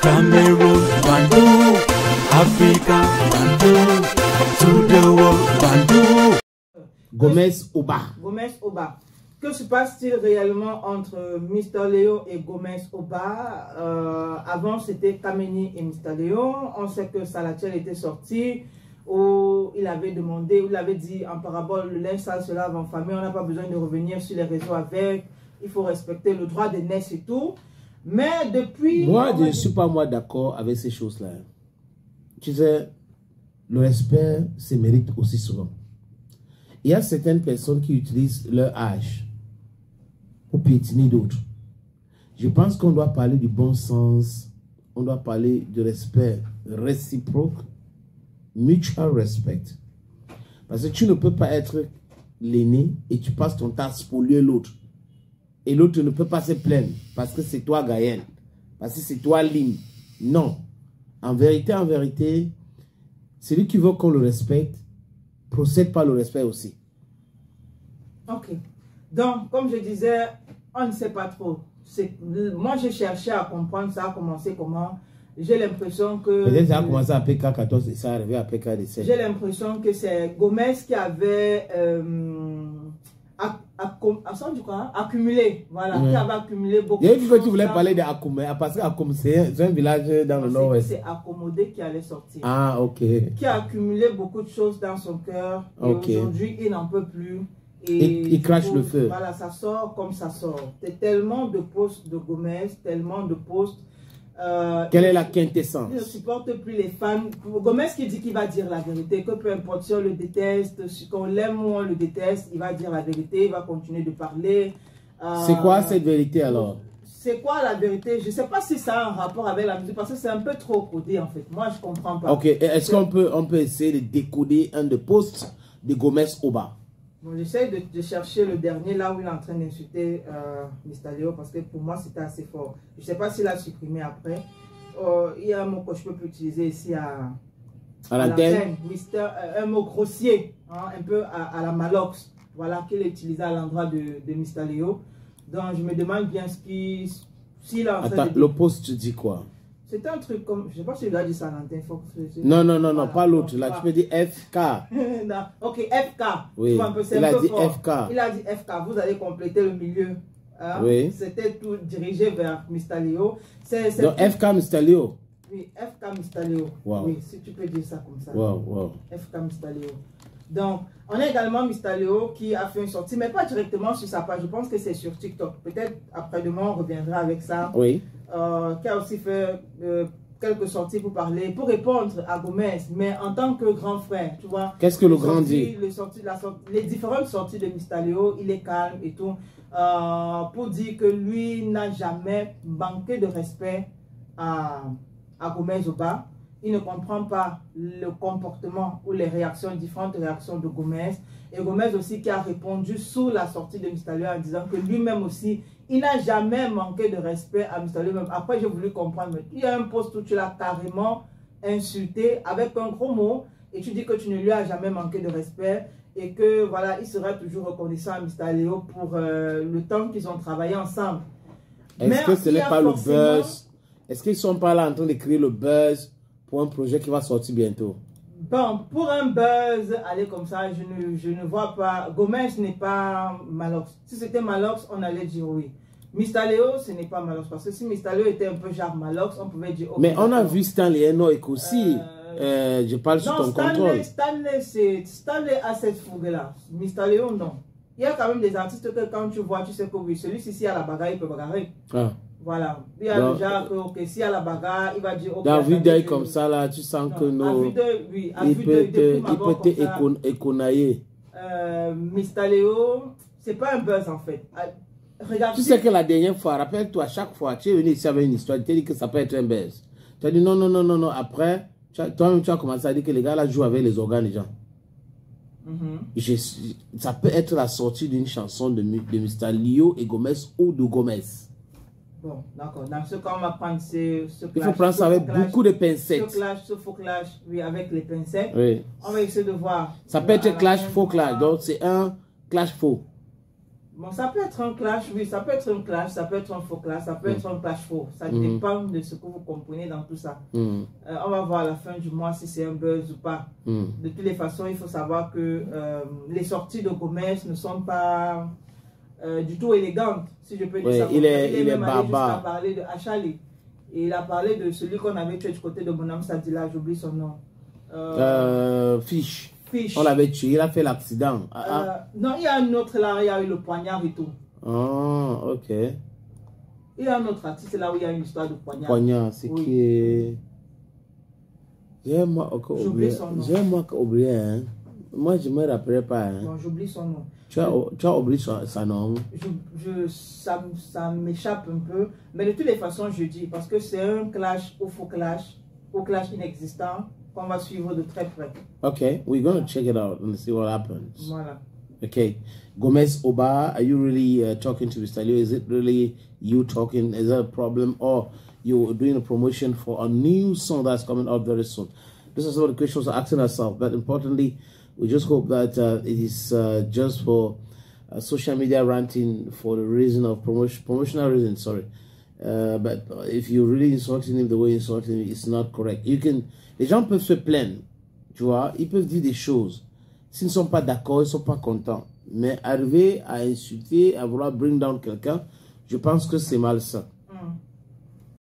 Cameroon, Bandou, Africa, Bandou, to the world, Bandou. Gomez Oba. Gomez Oba. Que se passe-t-il réellement entre Mr. Léo et Gomez Oba? Avant, c'était Kameni et Mr. Léo. On sait que Salatiel était sorti, où il avait demandé, où il avait dit en parabole, le linge sale se lave en famille, on n'a pas besoin de revenir sur les réseaux avec, il faut respecter le droit des naisses et tout. Mais depuis... Moi, je ne suis pas d'accord avec ces choses-là. Tu sais, le respect se mérite aussi souvent. Il y a certaines personnes qui utilisent leur âge pour piétiner d'autres. Je pense qu'on doit parler du bon sens, on doit parler de respect réciproque, mutual respect. Parce que tu ne peux pas être l'aîné et tu passes ton temps à spolier l'autre. Et l'autre ne peut pas se plaindre parce que c'est toi Gaël, parce que c'est toi Lim. Non. En vérité, celui qui veut qu'on le respecte, procède par le respect aussi. Ok. Donc, comme je disais, on ne sait pas trop. Moi, j'ai cherché à comprendre ça a commencé comment. J'ai l'impression que... Peut-être ça a commencé à PK14 et ça est arrivé à PK17. J'ai l'impression que c'est Gomez qui avait accumulé. Voilà, qui avait accumulé beaucoup de choses. Et tu voulais parler d'Akoumé, parce qu'Akoum, c'est un village dans le nord-ouest. C'est Accommodé qui allait sortir. Ah, ok. Qui a accumulé beaucoup de choses dans son cœur. Et aujourd'hui, il n'en peut plus. Et il crache le feu. Voilà, ça sort comme ça sort. C'est tellement de posts de Gomez, tellement de posts. Quelle est la quintessence? Il ne supporte plus les femmes. Gomez qui dit qu'il va dire la vérité, que peu importe si on le déteste, qu'on l'aime ou on le déteste, il va dire la vérité, il va continuer de parler. C'est quoi cette vérité alors? C'est quoi la vérité? Je ne sais pas si ça a un rapport avec la musique, parce que c'est un peu trop codé en fait. Moi, je ne comprends pas. Ok, est-ce qu'on peut essayer de décoder un de posts de Gomez Oba? Bon, j'essaie de chercher le dernier là où il est en train d'insulter Mr. Léo, parce que pour moi c'était assez fort. Je ne sais pas s'il a supprimé après. Il y a un mot que je peux plus utiliser ici à l'antenne. Un mot grossier, hein, un peu à la Malox, voilà, qu'il a utilisé à l'endroit de Mr. Léo. Donc je me demande bien s'il a en train de... le post dit quoi? C'était un truc comme, je ne sais pas si il a dit ça à l'antenne. Non, voilà. Pas l'autre. Là, tu peux dire FK. Ok, FK. Oui, il a dit FK. Il a dit FK. Vous allez compléter le milieu. Hein? Oui. C'était tout dirigé vers Mr. Léo. Donc FK Mr. Léo. Oui, FK Mr. Léo. Wow. Oui, si tu peux dire ça comme ça. Wow. FK Mr. Léo. Donc, on a également Mr. Léo qui a fait une sortie, mais pas directement sur sa page. Je pense que c'est sur TikTok. Peut-être après-demain, on reviendra avec ça. Oui. Qui a aussi fait quelques sorties pour parler, pour répondre à Gomez, mais en tant que grand frère, tu vois. Qu'est-ce que le grand dit? Les différentes sorties de Mr. Léo, il est calme et tout, pour dire que lui n'a jamais manqué de respect à Gomez Oba. Il ne comprend pas le comportement ou les différentes réactions de Gomez. Et Gomez aussi qui a répondu sous la sortie de Mr. Léo en disant que lui-même aussi, il n'a jamais manqué de respect à Mr. Léo. Après, j'ai voulu comprendre. Mais il y a un post où tu l'as carrément insulté avec un gros mot et tu dis que tu ne lui as jamais manqué de respect et que voilà, il sera toujours reconnaissant à Mr. Léo pour le temps qu'ils ont travaillé ensemble. Est-ce que ce n'est pas le buzz? Est-ce qu'ils ne sont pas là en train de créer le buzz pour un projet qui va sortir bientôt? Bon, pour un buzz, aller comme ça, je ne vois pas. Gomez n'est pas Malox. Si c'était Malox, on allait dire oui. Mr. Léo, ce n'est pas Malox. Parce que si Mr. Léo était un peu genre Malox, on pouvait dire... Okay, mais on a vu Stanley Enoch aussi. Je parle sur ton contrôle. Stanley a cette fougue-là. Mr. Léo, non. Il y a quand même des artistes que quand tu vois, tu sais que oui, celui-ci à la bagarre, il peut bagarrer. Ah. Voilà. Il y a déjà que si à la bagarre, il va dire... Okay, dans vue d'œil comme ça, là, tu sens que non. Il peut éconailler. Mr. Léo, c'est pas un buzz en fait. Regarde, tu sais que la dernière fois, rappelle-toi, chaque fois, tu es venu ici avec une histoire, tu t'es dit que ça peut être un buzz. Tu as dit non. Après, toi-même, tu as commencé à dire que les gars là jouent avec les organes des gens. Ça peut être la sortie d'une chanson de Mr. Léo et Gomez ou de Gomez. Bon, d'accord. Dans ce cas, on va prendre ce clash. Il faut prendre ça avec beaucoup de pincettes. Ce faux clash, oui, avec les pincettes. Oui. On va essayer de voir. Ça peut être clash, faux clash. Donc, c'est un clash faux. Bon, ça peut être un clash, oui, ça peut être un clash, ça peut être un faux clash, ça peut être un clash faux. Ça dépend de ce que vous comprenez dans tout ça. On va voir à la fin du mois si c'est un buzz ou pas. De toutes les façons, il faut savoir que les sorties de Gomez ne sont pas du tout élégantes, si je peux dire ça. Il est même allé barbare. jusqu'à parler de Achali. Et il a parlé de celui qu'on avait tué du côté de Bonham Sadila, j'oublie son nom. Fish. Fish. On l'avait tué, il a fait l'accident. Non, il y a un autre là, il y a eu le poignard et tout. Ah, ok. Il y a un autre artiste là où il y a une histoire de poignard. Poignard, c'est Oui. qui est... J'ai moi oublié, hein. Moi, je me rappelais pas. Hein. Bon, j'oublie son nom. Tu as oublié son nom. Ça m'échappe un peu. Mais de toutes les façons, je dis, parce que c'est un clash ou faux clash, ou clash inexistant, qu'on va suivre de très près. Okay, we're going to check it out and see what happens. Voilà. Okay, Gomez Oba, are you really talking to Mr. Leo? Is it really you talking? Is that a problem? Or you're doing a promotion for a new song that's coming out very soon? This is what the questions are asking ourselves. But importantly, we just hope that it is just for social media ranting for the reason of promotional reasons, sorry. But if you're really insulting him the way you're insulting him, it's not correct. Les gens peuvent se plaindre, tu vois, ils peuvent dire des choses. S'ils ne sont pas d'accord, ils ne sont pas contents. Mais arriver à insulter, à vouloir bring down quelqu'un, je pense que c'est malsain.